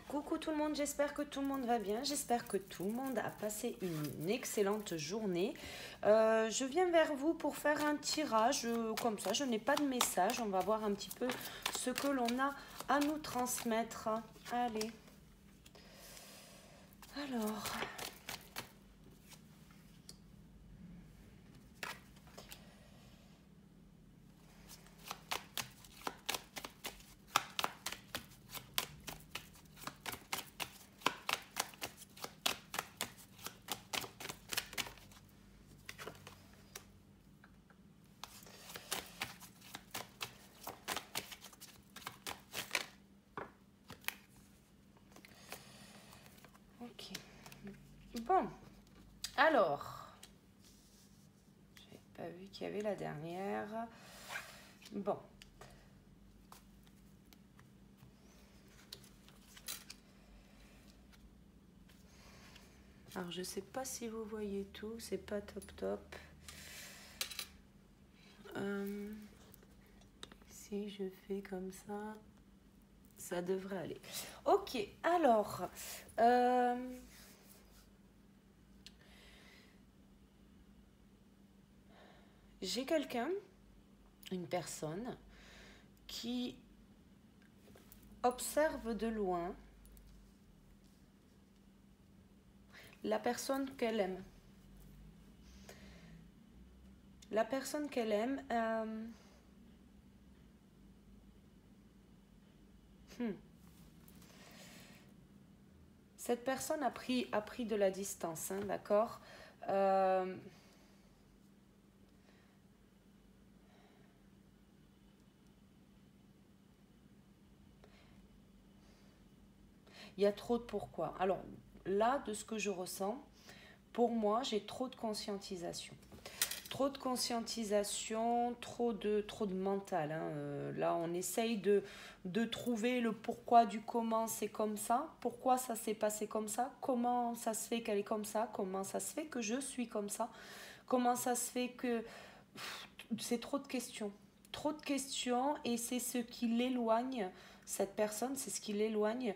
Coucou tout le monde, j'espère que tout le monde va bien, j'espère que tout le monde a passé une excellente journée. Je viens vers vous pour faire un tirage, comme ça je n'ai pas de message, on va voir un petit peu ce que l'on a à nous transmettre. Allez, alors... Ok. Bon, alors... J'ai pas vu qu'il y avait la dernière. Bon. Alors, je sais pas si vous voyez tout, c'est pas top top. Si je fais comme ça devrait aller. Ok, alors, j'ai quelqu'un, une personne, qui observe de loin la personne qu'elle aime. La personne qu'elle aime, cette personne a pris de la distance, hein, d'accord. Il y a trop de pourquoi. Alors là, de ce que je ressens, pour moi, j'ai trop de conscientisation. Trop de conscientisation, trop de mental. Hein. Là, on essaye de trouver le pourquoi du comment c'est comme ça, pourquoi ça s'est passé comme ça, comment ça se fait qu'elle est comme ça, comment ça se fait que je suis comme ça, comment ça se fait que... C'est trop de questions. Trop de questions et c'est ce qui l'éloigne, cette personne, c'est ce qui l'éloigne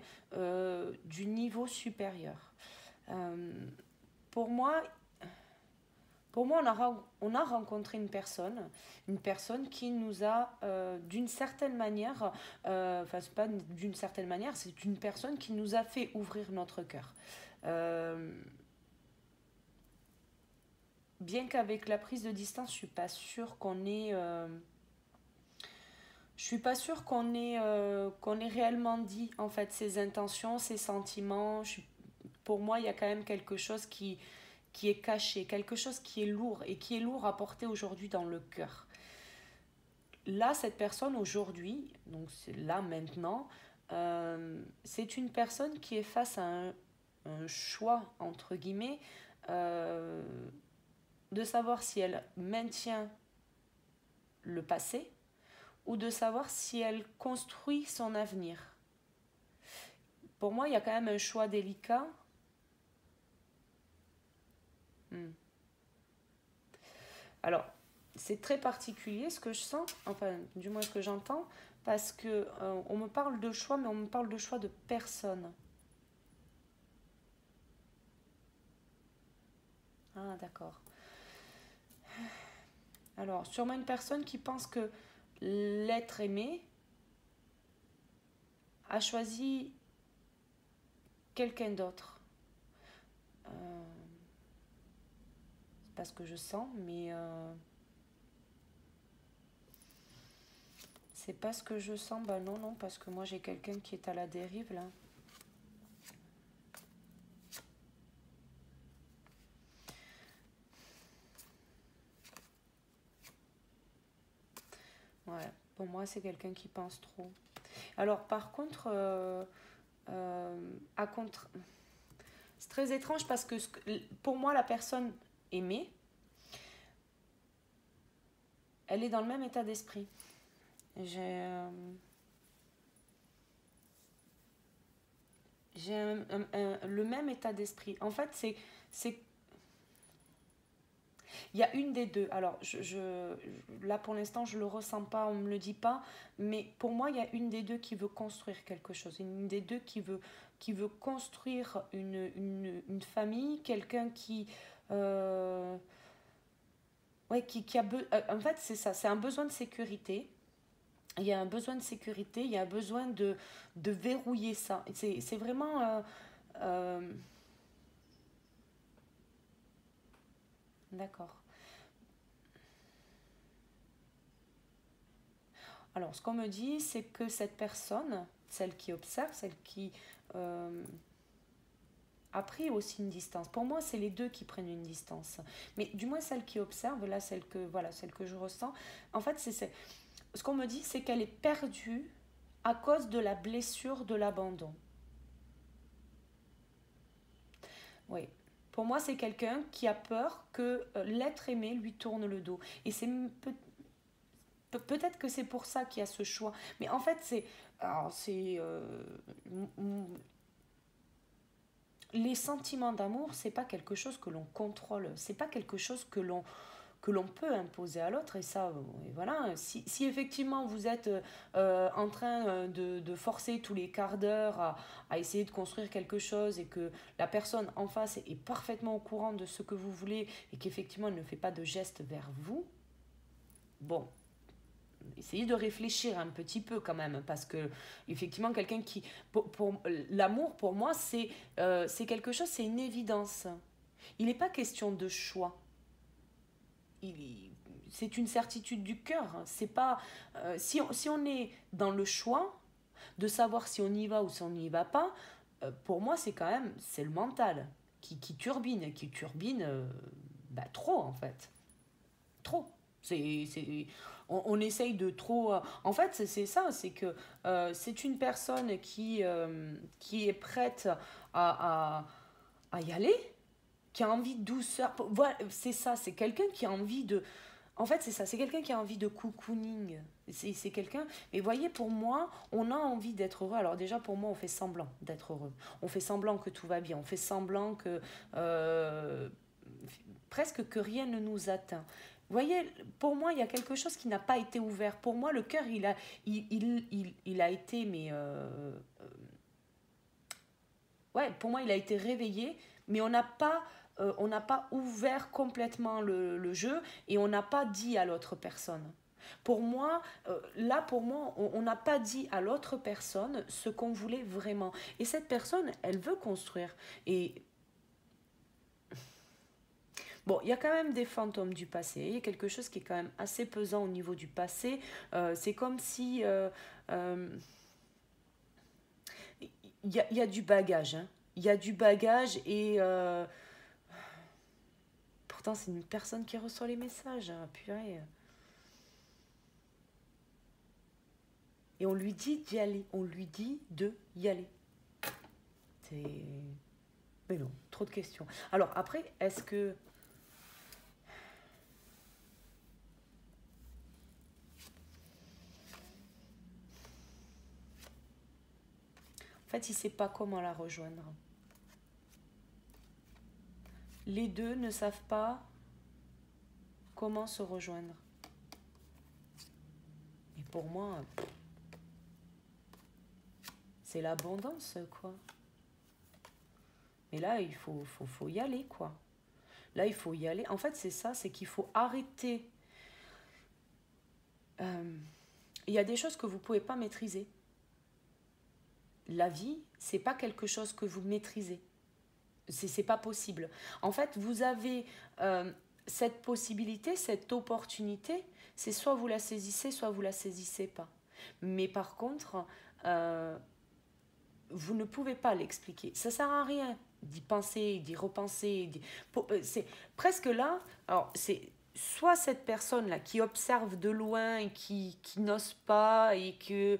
du niveau supérieur. Euh, pour moi, on a rencontré une personne qui nous a, d'une certaine manière, enfin, c'est pas d'une certaine manière, c'est une personne qui nous a fait ouvrir notre cœur. Bien qu'avec la prise de distance, je suis pas sûre qu'on ait, je suis pas sûre qu'on ait réellement dit en fait ses intentions, ses sentiments. Pour moi, il y a quand même quelque chose qui est caché, quelque chose qui est lourd et qui est lourd à porter aujourd'hui dans le cœur. Là, cette personne aujourd'hui, donc c'est là maintenant, c'est une personne qui est face à un choix, entre guillemets, euh, de savoir si elle maintient le passé ou de savoir si elle construit son avenir. Pour moi, il y a quand même un choix délicat. Alors, c'est très particulier ce que je sens, enfin, du moins ce que j'entends, parce que on me parle de choix, mais on me parle de choix de personne. Ah, d'accord. Alors, sûrement une personne qui pense que l'être aimé a choisi quelqu'un d'autre. C'est pas ce que je sens, mais c'est pas ce que je sens. Bah non, non, parce que moi j'ai quelqu'un qui est à la dérive là. Ouais, pour moi c'est quelqu'un qui pense trop. Alors par contre, à contre... c'est très étrange parce que pour moi la personne aimée, elle est dans le même état d'esprit. J'ai le même état d'esprit. En fait, c'est Il y a une des deux. Alors, là, pour l'instant, je ne le ressens pas, on ne me le dit pas. Mais pour moi, il y a une des deux qui veut construire quelque chose. Une des deux qui veut construire une famille. Quelqu'un qui... ouais, en fait, c'est ça. C'est un besoin de sécurité. Il y a un besoin de sécurité. Il y a un besoin de verrouiller ça. C'est vraiment... euh, d'accord. Alors, ce qu'on me dit, c'est que cette personne, celle qui observe, celle qui euh, a pris aussi une distance. Pour moi, c'est les deux qui prennent une distance. Mais du moins, celle qui observe, là, celle que je ressens, en fait, ce qu'on me dit, c'est qu'elle est perdue à cause de la blessure de l'abandon. Oui. Pour moi, c'est quelqu'un qui a peur que l'être aimé lui tourne le dos. Et peut-être que c'est pour ça qu'il y a ce choix. Mais en fait, les sentiments d'amour, c'est pas quelque chose que l'on contrôle. C'est pas quelque chose que l'on peut imposer à l'autre. Et ça, et voilà. Si effectivement vous êtes en train de forcer tous les quarts d'heure à essayer de construire quelque chose et que la personne en face est parfaitement au courant de ce que vous voulez et qu'effectivement elle ne fait pas de geste vers vous, bon, essayez de réfléchir un petit peu quand même, parce que effectivement quelqu'un qui l'amour pour moi c'est quelque chose, c'est une évidence. Il n'est pas question de choix. C'est une certitude du cœur. C'est pas si on est dans le choix de savoir si on y va ou si on n'y va pas, pour moi c'est le mental qui turbine bah, trop en fait. Trop. On essaye de trop. En fait, c'est ça, c'est que c'est une personne qui est prête à, à y aller, qui a envie de douceur. Voilà, c'est ça, c'est quelqu'un qui a envie de. En fait, c'est ça, c'est quelqu'un qui a envie de cocooning. C'est quelqu'un. Mais voyez, pour moi, on a envie d'être heureux. Alors, déjà, pour moi, on fait semblant d'être heureux. On fait semblant que tout va bien. On fait semblant que. Presque que rien ne nous atteint. Vous voyez, pour moi, il y a quelque chose qui n'a pas été ouvert. Pour moi, le cœur, il a été, mais ouais, pour moi, il a été réveillé, mais on n'a pas ouvert complètement le jeu et on n'a pas dit à l'autre personne. Pour moi, là, pour moi, on n'a pas dit à l'autre personne ce qu'on voulait vraiment. Et cette personne, elle veut construire. Et bon, il y a quand même des fantômes du passé. Il y a quelque chose qui est quand même assez pesant au niveau du passé. C'est comme si il y a du bagage. Hein. Il y a du bagage et pourtant c'est une personne qui reçoit les messages. Hein, purée. Et on lui dit d'y aller. On lui dit de y aller. C'est... Mais non, trop de questions. Alors après, est-ce que... En fait, il ne sait pas comment la rejoindre. Les deux ne savent pas comment se rejoindre. Et pour moi, c'est l'abondance, quoi. Mais là, il faut y aller, quoi. Là, il faut y aller. En fait, c'est ça, c'est qu'il faut arrêter. Il y a des choses que vous ne pouvez pas maîtriser. La vie, c'est pas quelque chose que vous maîtrisez. C'est pas possible. En fait, vous avez cette possibilité, cette opportunité, c'est soit vous la saisissez, soit vous la saisissez pas. Mais par contre, vous ne pouvez pas l'expliquer. Ça sert à rien d'y penser, d'y repenser. C'est presque là. Alors, c'est soit cette personne-là qui observe de loin et qui n'ose pas et que.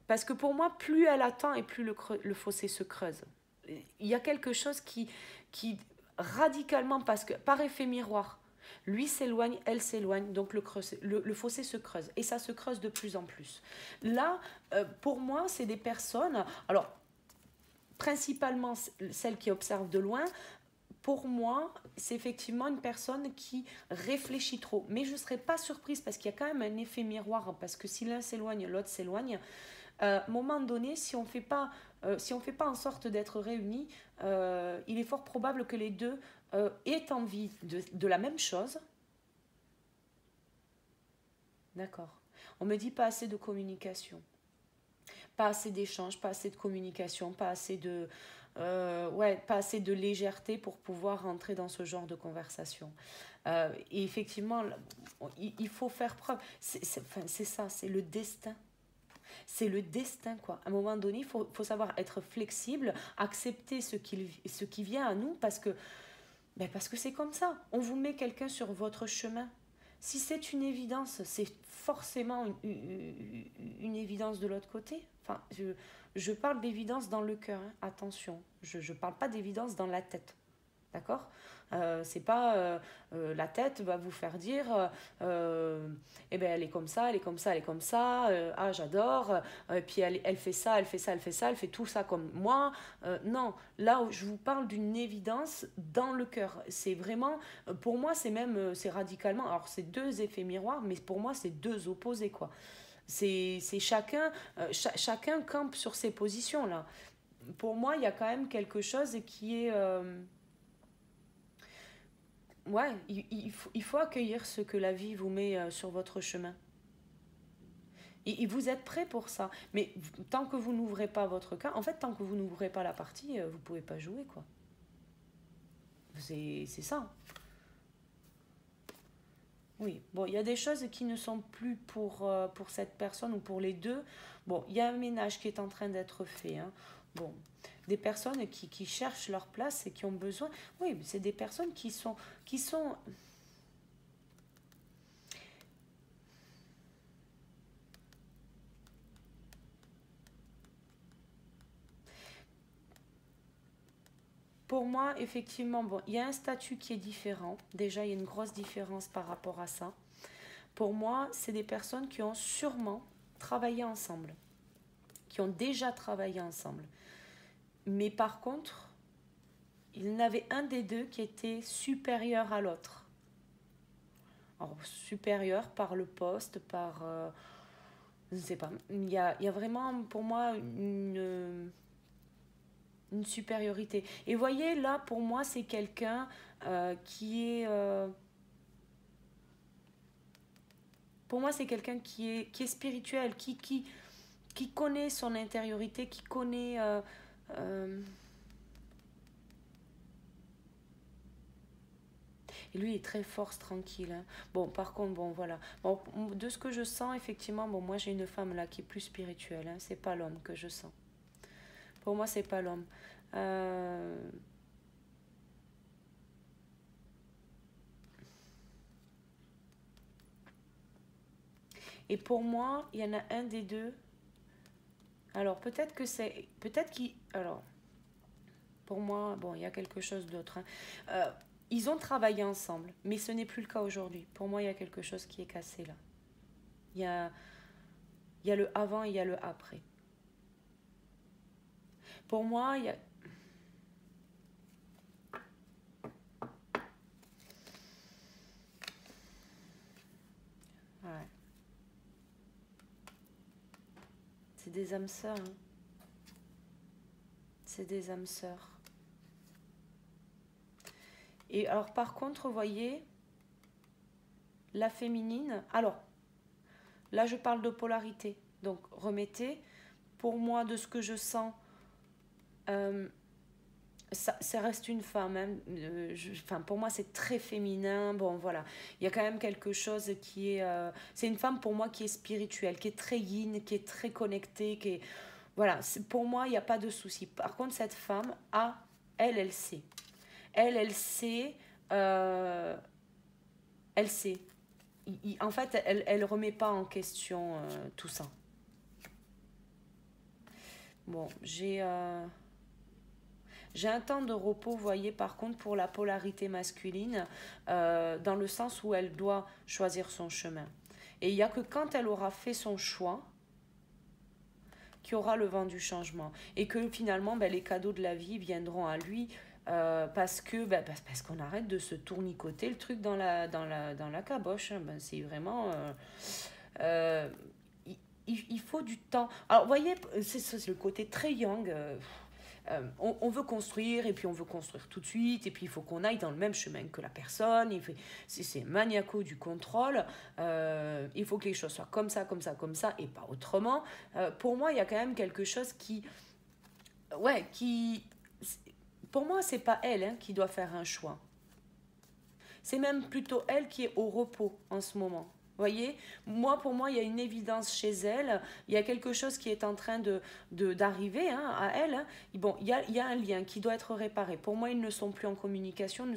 Parce que pour moi, plus elle attend et plus le fossé se creuse. Il y a quelque chose qui radicalement, parce que par effet miroir, lui s'éloigne, elle s'éloigne, donc le fossé se creuse. Et ça se creuse de plus en plus. Là, pour moi, c'est des personnes, alors principalement celles qui observent de loin, pour moi, c'est effectivement une personne qui réfléchit trop. Mais je ne serais pas surprise parce qu'il y a quand même un effet miroir, parce que si l'un s'éloigne, l'autre s'éloigne. À un moment donné, si on fait pas en sorte d'être réunis, il est fort probable que les deux aient envie de la même chose. D'accord. On me dit pas assez de communication, pas assez d'échanges, pas assez de communication, pas assez de, ouais, pas assez de légèreté pour pouvoir rentrer dans ce genre de conversation. Et effectivement, il faut faire preuve. Enfin, c'est ça, c'est le destin. C'est le destin, quoi. À un moment donné, faut savoir être flexible, accepter ce qui vient à nous parce que c'est comme ça. On vous met quelqu'un sur votre chemin. Si c'est une évidence, c'est forcément une évidence de l'autre côté. Enfin, je parle d'évidence dans le cœur, hein. Attention. Je ne parle pas d'évidence dans la tête. D'accord. C'est pas la tête va vous faire dire eh ben elle est comme ça, elle est comme ça, elle est comme ça, ah j'adore, puis elle fait ça, elle fait ça, elle fait ça, elle fait tout ça comme moi. Non, là où je vous parle d'une évidence dans le cœur. C'est vraiment, pour moi, c'est même, c'est radicalement, alors c'est deux effets miroirs, mais pour moi, c'est deux opposés, quoi. C'est chacun, chacun campe sur ses positions, là. Pour moi, il y a quand même quelque chose qui est. Ouais, il faut accueillir ce que la vie vous met sur votre chemin. Et vous êtes prêt pour ça. Mais tant que vous n'ouvrez pas votre cas, en fait, tant que vous n'ouvrez pas la partie, vous ne pouvez pas jouer, quoi. C'est ça. Oui. Bon, il y a des choses qui ne sont plus pour cette personne ou pour les deux. Bon, il y a un ménage qui est en train d'être fait, hein. Bon, des personnes qui cherchent leur place et qui ont besoin. Oui, c'est des personnes qui sont. Pour moi, effectivement, bon, il y a un statut qui est différent. Déjà, il y a une grosse différence par rapport à ça. Pour moi, c'est des personnes qui ont sûrement travaillé ensemble, qui ont déjà travaillé ensemble. Mais par contre, il y en avait un des deux qui était supérieur à l'autre. Alors, supérieur par le poste, par... je ne sais pas. Il y a vraiment, pour moi, une supériorité. Et voyez, là, pour moi, c'est quelqu'un qui est... pour moi, c'est quelqu'un qui est spirituel, qui connaît son intériorité, qui connaît... euh, et lui, il est très force, tranquille, hein. Bon, par contre, bon, voilà. Bon, de ce que je sens, effectivement, bon, moi, j'ai une femme là qui est plus spirituelle, hein. C'est pas l'homme que je sens. Pour moi, c'est pas l'homme. Euh, Et pour moi, il y en a un des deux. Alors, peut-être que c'est... Peut-être qu'il... Alors, pour moi, bon, il y a quelque chose d'autre, hein. Euh, Ils ont travaillé ensemble, mais ce n'est plus le cas aujourd'hui. Pour moi, il y a quelque chose qui est cassé là. Il y a, il y a le avant et il y a le après. Pour moi, il y a... Ouais, c'est des âmes sœurs, hein. C'est des âmes sœurs. Et alors, par contre, vous voyez, la féminine... Alors, là, je parle de polarité. Donc, remettez. Pour moi, de ce que je sens, euh, ça reste une femme, hein. Enfin, pour moi, c'est très féminin. Bon, voilà. Il y a quand même quelque chose qui est... c'est une femme, pour moi, qui est spirituelle, qui est très yin, qui est très connectée, qui est... Voilà, pour moi, il n'y a pas de souci. Par contre, cette femme elle sait. Elle sait... euh, elle sait. En fait, elle remet pas en question tout ça. Bon, j'ai un temps de repos, vous voyez, par contre, pour la polarité masculine, dans le sens où elle doit choisir son chemin. Et il n'y a que quand elle aura fait son choix qu'il y aura le vent du changement. Et que finalement, ben, les cadeaux de la vie viendront à lui Parce qu'on arrête de se tournicoter le truc dans la caboche. Hein. Ben, c'est vraiment... euh, il faut du temps. Alors, vous voyez, c'est le côté très young. On veut construire et puis on veut construire tout de suite et puis il faut qu'on aille dans le même chemin que la personne. C'est maniaco du contrôle. Il faut que les choses soient comme ça, comme ça, comme ça et pas autrement. Pour moi, il y a quand même quelque chose qui... Ouais, qui... Pour moi, c'est pas elle hein, qui doit faire un choix. C'est même plutôt elle qui est au repos en ce moment. Vous voyez, pour moi, il y a une évidence chez elle. Il y a quelque chose qui est en train d'arriver hein, à elle. Hein. Bon, il y a un lien qui doit être réparé. Pour moi, ils ne sont plus en communication,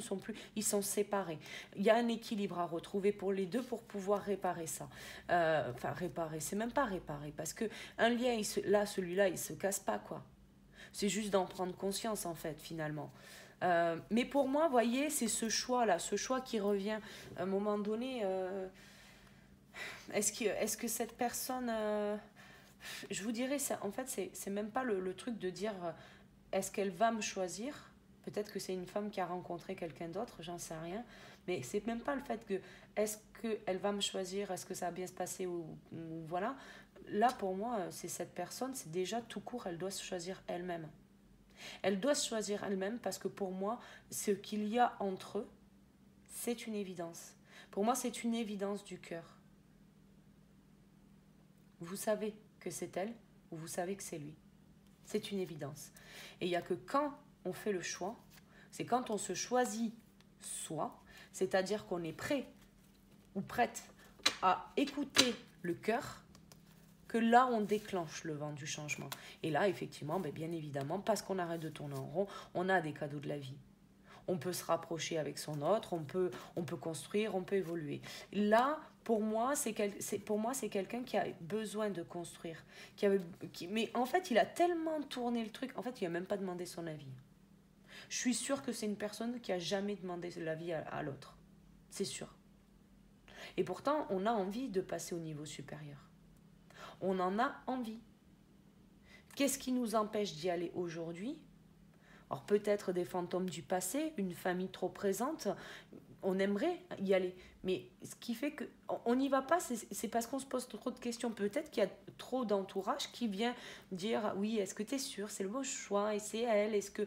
ils sont séparés. Il y a un équilibre à retrouver pour les deux pour pouvoir réparer ça. Enfin, réparer, c'est même pas réparer. Parce que un lien, celui-là, il se casse pas, quoi. C'est juste d'en prendre conscience, en fait, finalement. Mais pour moi, vous voyez, c'est ce choix qui revient à un moment donné. Est-ce que cette personne, je vous dirais, ça, en fait, c'est même pas le truc de dire est-ce qu'elle va me choisir. Peut-être que c'est une femme qui a rencontré quelqu'un d'autre, j'en sais rien. Mais c'est même pas le fait que est-ce qu'elle va me choisir, est-ce que ça va bien se passer ou voilà. Là, pour moi, c'est cette personne, c'est déjà tout court, elle doit se choisir elle-même. Elle doit se choisir elle-même parce que pour moi, ce qu'il y a entre eux, c'est une évidence. Pour moi, c'est une évidence du cœur. Vous savez que c'est elle ou vous savez que c'est lui. C'est une évidence. Et il n'y a que quand on fait le choix, c'est quand on se choisit soi, c'est-à-dire qu'on est prêt ou prête à écouter le cœur, que là, on déclenche le vent du changement. Et là, effectivement, bien évidemment, parce qu'on arrête de tourner en rond, on a des cadeaux de la vie. On peut se rapprocher avec son autre, on peut construire, on peut évoluer. Là, pour moi, c'est quelqu'un qui a besoin de construire. Mais en fait, il a tellement tourné le truc, en fait, il n'a même pas demandé son avis. Je suis sûre que c'est une personne qui n'a jamais demandé l'avis à l'autre. C'est sûr. Et pourtant, on a envie de passer au niveau supérieur. On en a envie. Qu'est-ce qui nous empêche d'y aller aujourd'hui ? Alors peut-être des fantômes du passé, une famille trop présente, on aimerait y aller. Mais ce qui fait qu'on n'y va pas, c'est parce qu'on se pose trop de questions. Peut-être qu'il y a trop d'entourage qui vient dire oui, est-ce que tu es sûr, c'est le bon choix, et c'est elle, est-ce que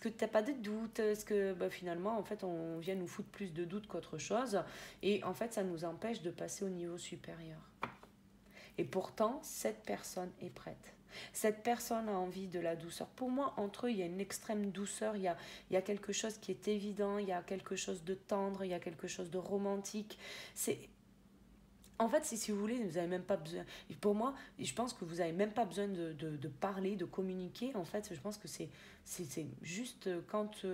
tu n'as pas de doute, est-ce que finalement en fait on vient nous foutre plus de doutes qu'autre chose, et en fait ça nous empêche de passer au niveau supérieur. Et pourtant, cette personne est prête. Cette personne a envie de la douceur. Pour moi, entre eux, il y a une extrême douceur, il y a quelque chose qui est évident, il y a quelque chose de tendre, il y a quelque chose de romantique. En fait, si vous voulez, vous n'avez même pas besoin... Pour moi, je pense que vous n'avez même pas besoin de parler, de communiquer. En fait, je pense que c'est juste quand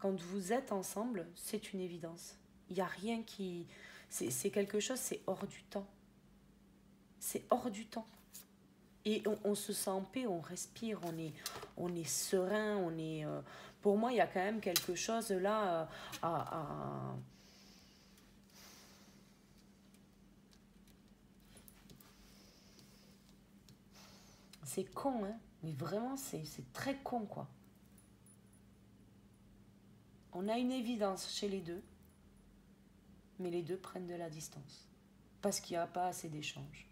vous êtes ensemble, c'est une évidence. Il n'y a rien qui... C'est quelque chose, c'est hors du temps. C'est hors du temps. Et on se sent en paix, on respire, on est serein, pour moi, il y a quand même quelque chose là C'est con, hein. Mais vraiment, c'est très con, quoi. On a une évidence chez les deux, mais les deux prennent de la distance. Parce qu'il n'y a pas assez d'échanges.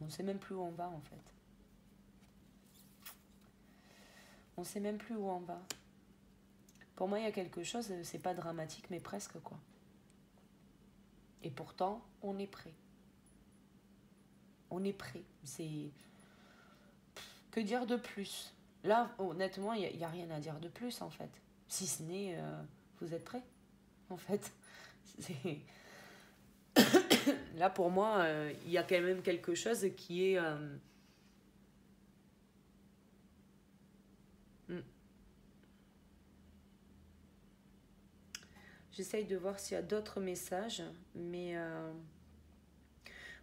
On ne sait même plus où on va, en fait. On ne sait même plus où on va. Pour moi, il y a quelque chose, c'est pas dramatique, mais presque, quoi. Et pourtant, on est prêt. On est prêt. C'est... Que dire de plus ? Là, honnêtement, il n'y a rien à dire de plus, en fait. Si ce n'est, vous êtes prêts, en fait. C'est... Là, pour moi, il y a quand même quelque chose qui est... J'essaye de voir s'il y a d'autres messages, mais...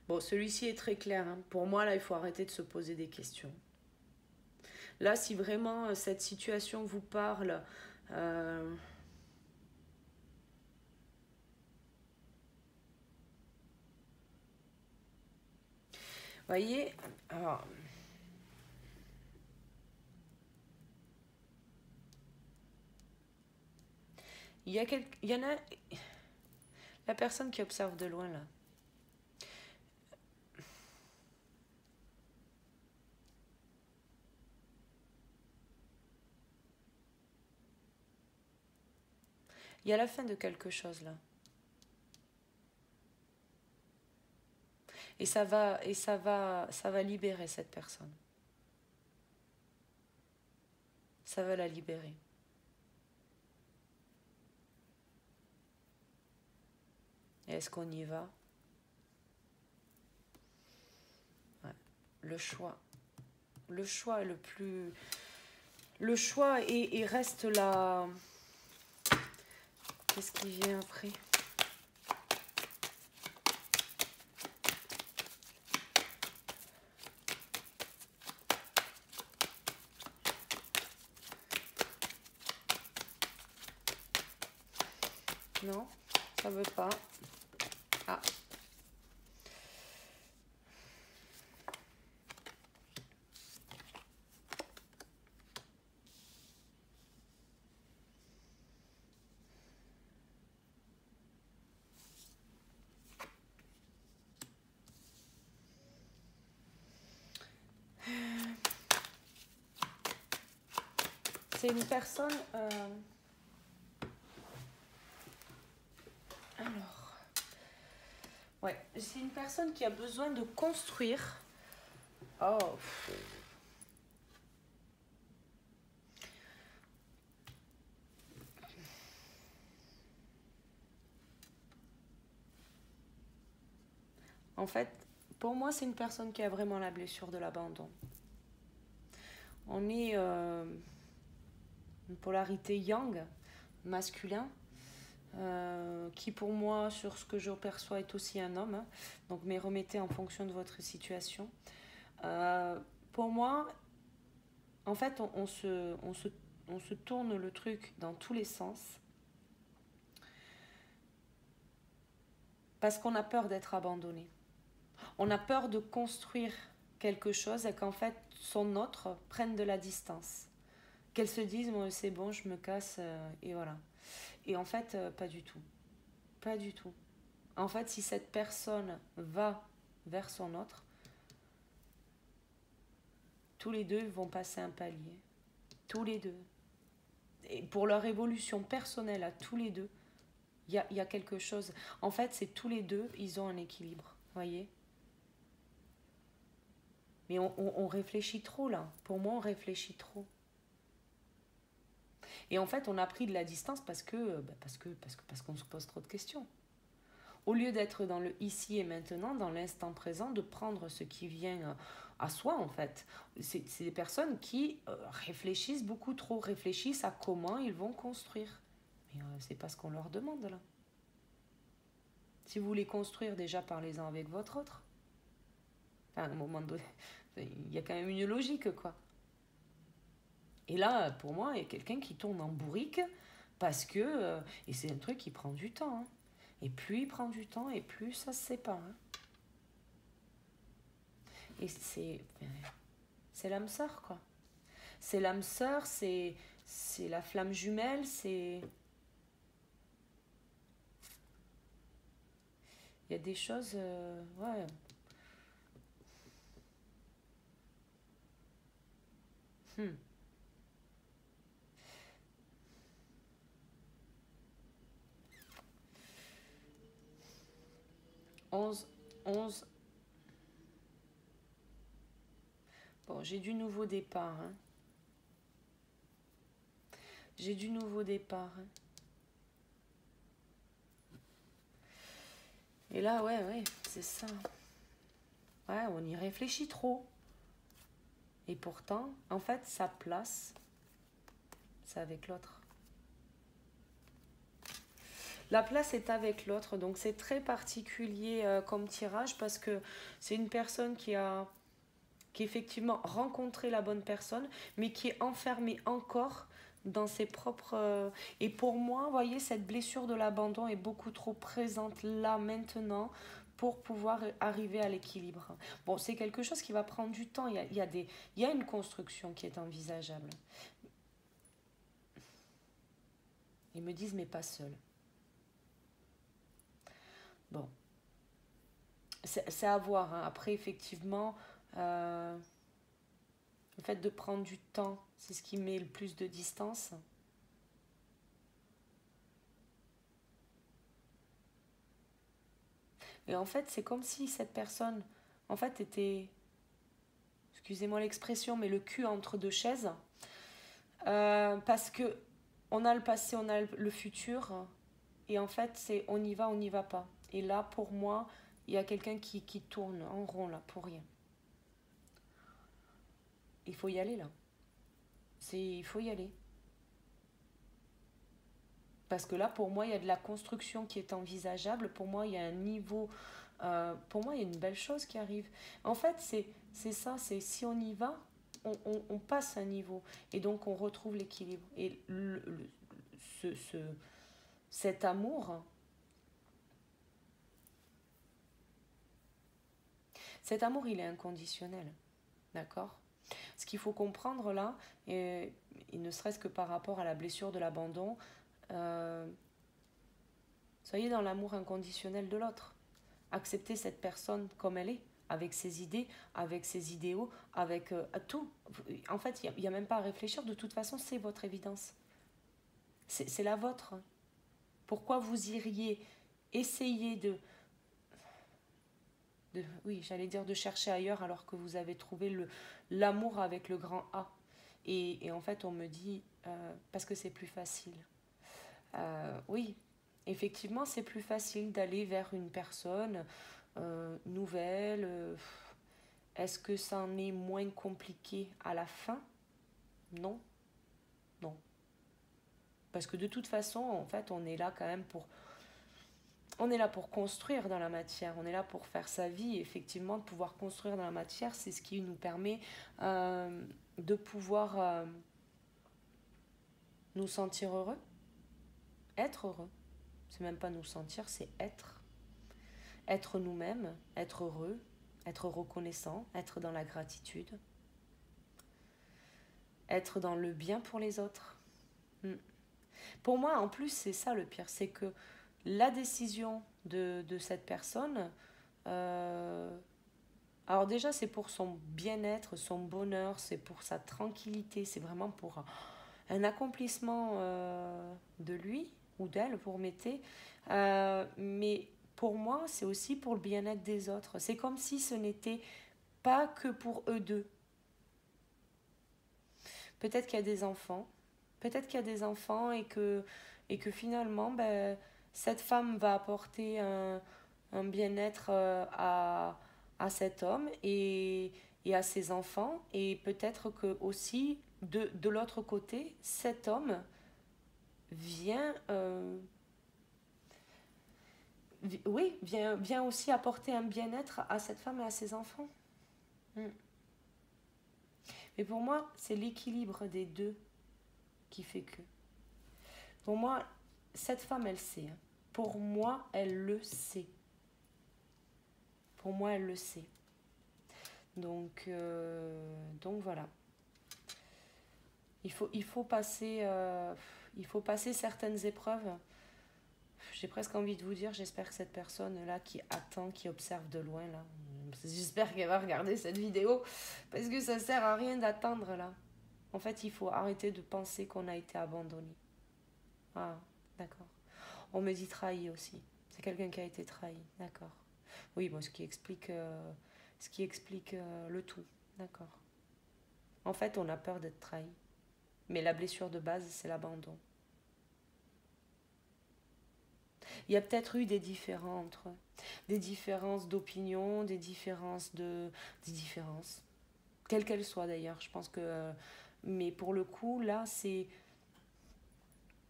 Bon, celui-ci est très clair. Hein. Pour moi, là, il faut arrêter de se poser des questions. Là, si vraiment cette situation vous parle... voyez, alors, Il y en a, la personne qui observe de loin là. Il y a la fin de quelque chose là. Et ça va libérer cette personne. Ça va la libérer. Et est-ce qu'on y va? Ouais. Le choix. Le choix est le plus... Le choix et reste là... Qu'est-ce qui vient après? Non, ça veut pas. Ah. C'est une personne... Alors... Ouais, c'est une personne qui a besoin de construire. Oh. En fait, pour moi, c'est une personne qui a vraiment la blessure de l'abandon. On est une polarité yang, masculin, qui pour moi, sur ce que je perçois, est aussi un homme. Hein. Donc, mais remettez en fonction de votre situation. Pour moi, en fait, on se tourne le truc dans tous les sens parce qu'on a peur d'être abandonné. On a peur de construire quelque chose et qu'en fait, son autre prenne de la distance. Qu'elle se dise, moi, c'est bon, je me casse et voilà. Et en fait, pas du tout. Pas du tout. En fait, si cette personne va vers son autre, tous les deux vont passer un palier. Tous les deux. Et pour leur évolution personnelle à tous les deux, il y a quelque chose. En fait, c'est tous les deux, ils ont un équilibre. Voyez? Mais on réfléchit trop là. Pour moi, on réfléchit trop. Et en fait, on a pris de la distance parce qu'on se pose trop de questions. Au lieu d'être dans le ici et maintenant, dans l'instant présent, de prendre ce qui vient à soi, en fait. C'est des personnes qui réfléchissent beaucoup trop, réfléchissent à comment ils vont construire. Mais c'est pas ce qu'on leur demande, là. Si vous voulez construire, déjà, parlez-en avec votre autre. Enfin, à un moment donné, il y a quand même une logique, quoi. Et là, pour moi, il y a quelqu'un qui tourne en bourrique parce que... et c'est un truc qui prend du temps. Hein. Et plus il prend du temps, et plus ça se sépare. Hein. Et c'est l'âme sœur, quoi. C'est l'âme sœur, c'est la flamme jumelle, c'est... Il y a des choses... ouais. 11, 11. Bon, j'ai du nouveau départ. Hein. J'ai du nouveau départ. Hein. Et là, ouais, c'est ça. Ouais, on y réfléchit trop. Et pourtant, en fait, sa place, c'est avec l'autre. La place est avec l'autre, donc c'est très particulier comme tirage parce que c'est une personne qui a effectivement rencontré la bonne personne, mais qui est enfermée encore dans ses propres... Et pour moi, vous voyez, cette blessure de l'abandon est beaucoup trop présente là, maintenant, pour pouvoir arriver à l'équilibre. Bon, c'est quelque chose qui va prendre du temps, il y a une construction qui est envisageable. Ils me disent, mais pas seul. Bon, c'est à voir, hein. Après, effectivement, le fait de prendre du temps, c'est ce qui met le plus de distance. Et en fait, c'est comme si cette personne, en fait, était, excusez-moi l'expression, mais le cul entre deux chaises. Parce que on a le passé, on a le futur. Et en fait, c'est on n'y va pas. Et là, pour moi, il y a quelqu'un qui tourne en rond, là, pour rien. Il faut y aller, là. Il faut y aller. Parce que là, pour moi, il y a de la construction qui est envisageable. Pour moi, il y a un niveau. Pour moi, il y a une belle chose qui arrive. En fait, c'est ça. C'est si on y va, on passe un niveau. Et donc, on retrouve l'équilibre. Et ce, ce, cet amour, il est inconditionnel. D'accord? Ce qu'il faut comprendre là, et ne serait-ce que par rapport à la blessure de l'abandon, euh, soyez dans l'amour inconditionnel de l'autre. Acceptez cette personne comme elle est, avec ses idées, avec ses idéaux, avec tout. En fait, il n'y a même pas à réfléchir. De toute façon, c'est votre évidence. C'est la vôtre. Pourquoi vous iriez essayer oui, j'allais dire de chercher ailleurs alors que vous avez trouvé l'amour avec le grand A. Et en fait, on me dit, parce que c'est plus facile. Oui, effectivement, c'est plus facile d'aller vers une personne nouvelle. Est-ce que ça en est moins compliqué à la fin? Non, non. Parce que de toute façon, en fait, on est là quand même on est là pour construire dans la matière, on est là pour faire sa vie. Et effectivement, de pouvoir construire dans la matière, c'est ce qui nous permet de pouvoir nous sentir heureux, être heureux. C'est même pas nous sentir, c'est être. Être nous-mêmes, être heureux, être reconnaissant, être dans la gratitude, être dans le bien pour les autres. Pour moi, en plus, c'est ça le pire, c'est que la décision de cette personne, alors déjà, c'est pour son bien-être, son bonheur, c'est pour sa tranquillité, c'est vraiment pour un accomplissement de lui ou d'elle, vous remettez. Mais pour moi, c'est aussi pour le bien-être des autres. C'est comme si ce n'était pas que pour eux deux. Peut-être qu'il y a des enfants, peut-être qu'il y a des enfants et que finalement, ben, cette femme va apporter un bien-être à cet homme et à ses enfants. Et peut-être que aussi, de l'autre côté, cet homme vient, vient aussi apporter un bien-être à cette femme et à ses enfants. Mm. Mais pour moi, c'est l'équilibre des deux qui fait que. Pour moi, cette femme, elle sait. Hein. Pour moi, elle le sait. Pour moi, elle le sait. Donc voilà. Il faut passer certaines épreuves. J'ai presque envie de vous dire, j'espère que cette personne-là qui attend, qui observe de loin, là, j'espère qu'elle va regarder cette vidéo, parce que ça sert à rien d'attendre, là. En fait, il faut arrêter de penser qu'on a été abandonné. Ah, d'accord. On me dit trahi aussi. C'est quelqu'un qui a été trahi, d'accord. Oui, bon, ce qui explique le tout, d'accord. En fait, on a peur d'être trahi. Mais la blessure de base, c'est l'abandon. Il y a peut-être eu des différends entre eux. Des différences d'opinion, des différences. Quelles qu'elles soient d'ailleurs. Je pense que. Mais pour le coup, là, c'est.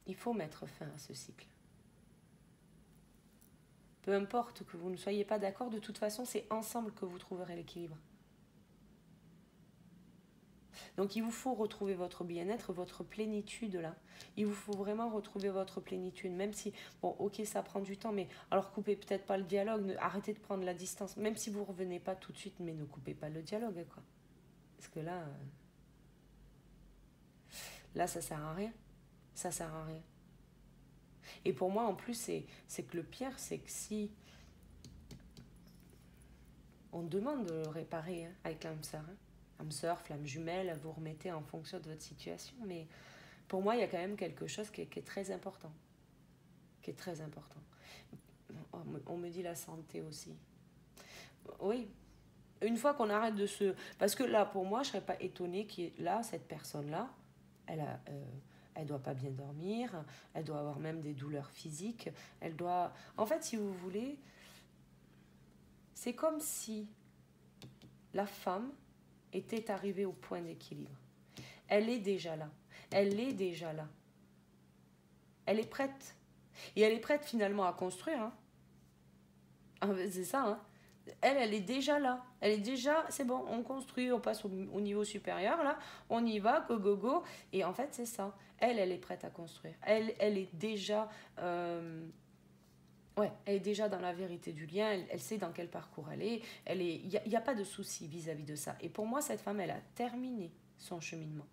Il faut mettre fin à ce cycle. Peu importe que vous ne soyez pas d'accord, de toute façon, c'est ensemble que vous trouverez l'équilibre. Donc il vous faut retrouver votre bien-être, votre plénitude là. Il vous faut vraiment retrouver votre plénitude, même si, bon, ok, ça prend du temps, mais alors coupez peut-être pas le dialogue, arrêtez de prendre la distance, même si vous revenez pas tout de suite, mais ne coupez pas le dialogue, quoi. Parce que là, ça sert à rien. Ça sert à rien. Et pour moi, en plus, c'est que le pire, c'est que si on demande de réparer, hein, avec l'âme sœur, hein, âme sœur, flamme jumelle, vous remettez en fonction de votre situation. Mais pour moi, il y a quand même quelque chose qui est très important. Qui est très important. On me dit la santé aussi. Oui, une fois qu'on arrête de se... Parce que là, pour moi, je ne serais pas étonnée qu'il y ait là, cette personne-là, elle doit pas bien dormir, elle doit avoir même des douleurs physiques, elle doit... En fait, si vous voulez, c'est comme si la femme était arrivée au point d'équilibre. Elle est déjà là. Elle est déjà là. Elle est prête. Et elle est prête finalement à construire. Hein. C'est ça, hein. Elle est déjà là. Elle est déjà, c'est bon, on construit, on passe au niveau supérieur, là, on y va, go, go, go. Et en fait, c'est ça. Elle est prête à construire. Elle est déjà, ouais, elle est déjà dans la vérité du lien. Elle sait dans quel parcours elle est. Il y a pas de souci vis-à-vis de ça. Et pour moi, cette femme, elle a terminé son cheminement.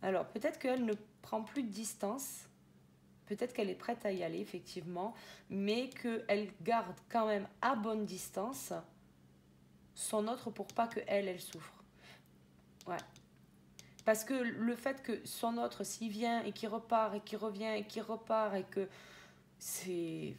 Alors, peut-être qu'elle ne prend plus de distance. Peut-être qu'elle est prête à y aller, effectivement, mais qu'elle garde quand même à bonne distance son autre pour pas qu'elle souffre. Ouais. Parce que le fait que son autre, s'il vient et qu'il repart et qu'il revient et qu'il repart et que c'est...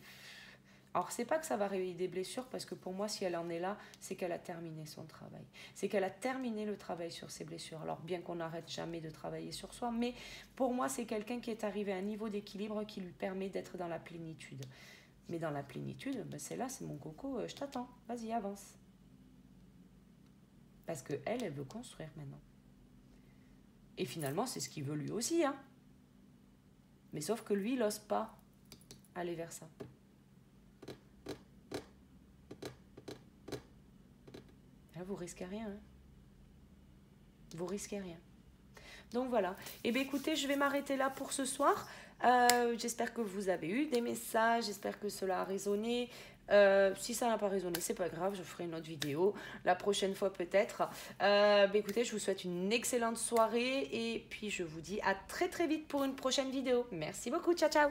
Alors, c'est pas que ça va réveiller des blessures, parce que pour moi, si elle en est là, c'est qu'elle a terminé son travail. C'est qu'elle a terminé le travail sur ses blessures. Alors, bien qu'on n'arrête jamais de travailler sur soi, mais pour moi, c'est quelqu'un qui est arrivé à un niveau d'équilibre qui lui permet d'être dans la plénitude. Mais dans la plénitude, ben c'est là, c'est mon coco, je t'attends, vas-y, avance. Parce qu'elle veut construire maintenant. Et finalement, c'est ce qu'il veut lui aussi, hein. Mais sauf que lui, il n'ose pas aller vers ça. Là, vous risquez rien. Hein. Vous risquez rien. Donc voilà. Eh bien écoutez, je vais m'arrêter là pour ce soir. J'espère que vous avez eu des messages. J'espère que cela a résonné. Si ça n'a pas résonné, c'est pas grave. Je ferai une autre vidéo la prochaine fois peut-être. Écoutez, je vous souhaite une excellente soirée. Et puis je vous dis à très très vite pour une prochaine vidéo. Merci beaucoup. Ciao, ciao.